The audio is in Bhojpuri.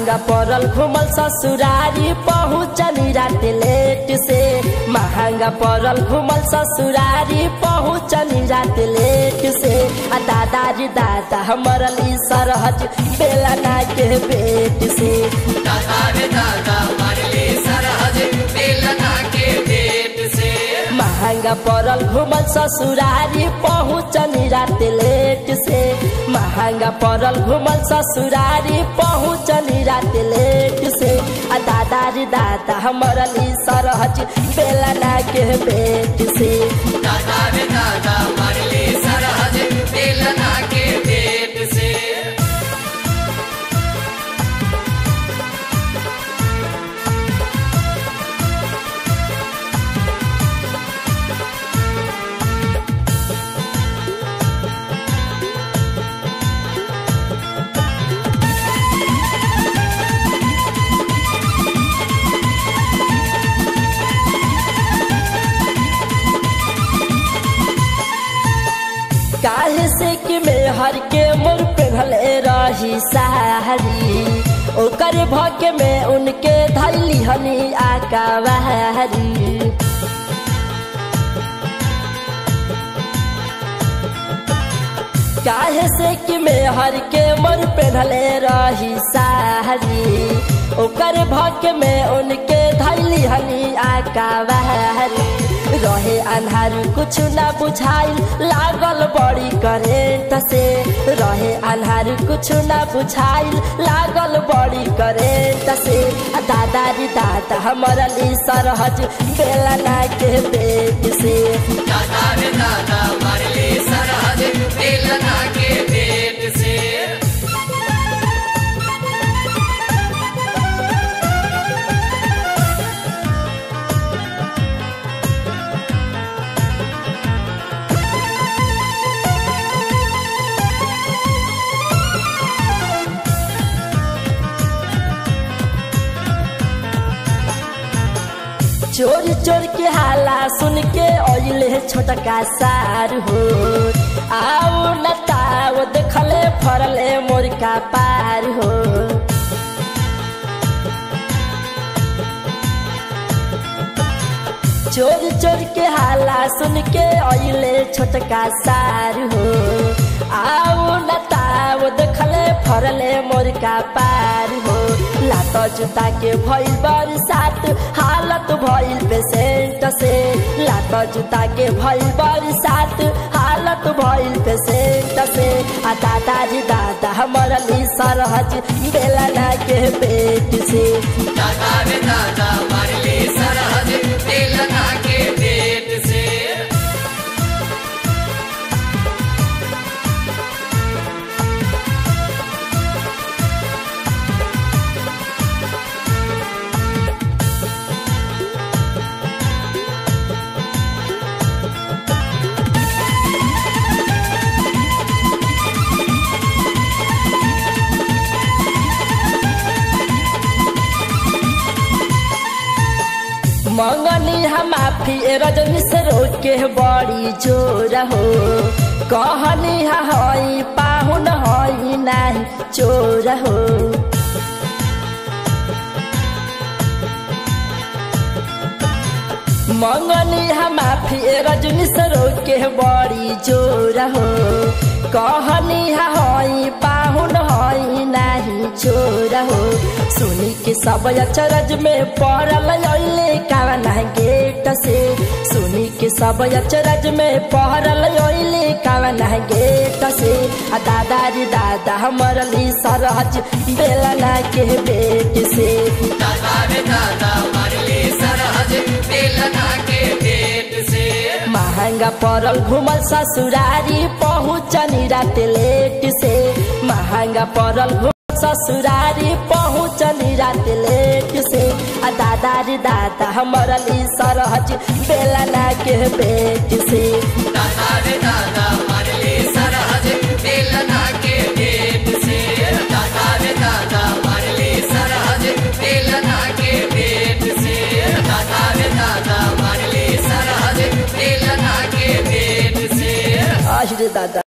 महंगा पड़ल घूमल ससुरारी पहुँचनी रात लेट से। महंगा पड़ल घूमल ससुरारी पहुँचनी रात लेट से। आ दादा रे दादा मरल सरहज बेलना के पेट से। दादा रे दादा मरली सरहज बेलना के पेट से। महंगा पड़ल घूमल ससुरारी पहुँचनी रात लेट से। महंगा पड़ल घूमल ससुरारी पहुँचनी रात लेट से। आ दादा रे दादा मरल सरहज बेलना के पेट से। दादा रे दादा मरली सरहज बेलना के पेट से। काहे से कि मेहर के मोर पेहले रही सारी। ओकर भके में उनके धैली हनी आकावारी। काहे से कि मेहर के मोर पेहले रही सारी। ओकर भके में उनके धैली हनी आकावारी। रहे अन्हार कुछ ना बुझाइल लागल बड़ी करेंट से। रहे अन्हार कुछ ना बुझाइल लागल बड़ी करेंट से। दादा रे दादा मरल सरहज बेलना के पेट से। दादा रे दादा मरली सरहज बेलना के पेट से। चोर चोर के हाला सुन के ओइले छोटका सार हो। आओ नताओ देखले फरले मोर का पार हो। चोर चोर के हाला सुन के ओइले छोटका सार हो। आओ नताओ देखले फरले मोर का पार हो। लात जूता के भइल बरसात हालत भइल पेशेंट से। लात जूता के भइल बरसात हालत भइल पेशेंट से। आ दादा रे दादा मरल सरहज बेलना के पेट से। दादा रे दादा मरली सरहज बेलना के पेट से। मंगनी हम माफी रजनी से रोक के बड़ी जोर हो। कहनी हई पाहुन हई नहीं चोर हो। मंगनी हम माफी रजनी से रोक के बड़ी जोर हो। कहनी हई पाहुन हई नहीं चोर हो। सुनी के सब अचरज में पड़ल अइले कावना गेट से। सुनी के सब अचरज में पड़ल अइले कावना गेट से। आ दादा रे दादा मरल सरहज बेलना के पेट से। दादा रे दादा मरली सरहज बेलना के पेट से। महंगा पड़ल घूमल ससुरारी पहुँचनी रात लेट से। महंगा पड़ल ससुरारी पहुँचनी रात लेट से। आ दादा रे दादा मरल सरहज बेलना के पेट से। दादा रे दादा मरली सरहज बेलना के पेट से। दादा रे दादा मरली सरहज बेलना के पेट से। दादा रे दादा मरली सरहज बेलना के पेट से। आज रे दादा।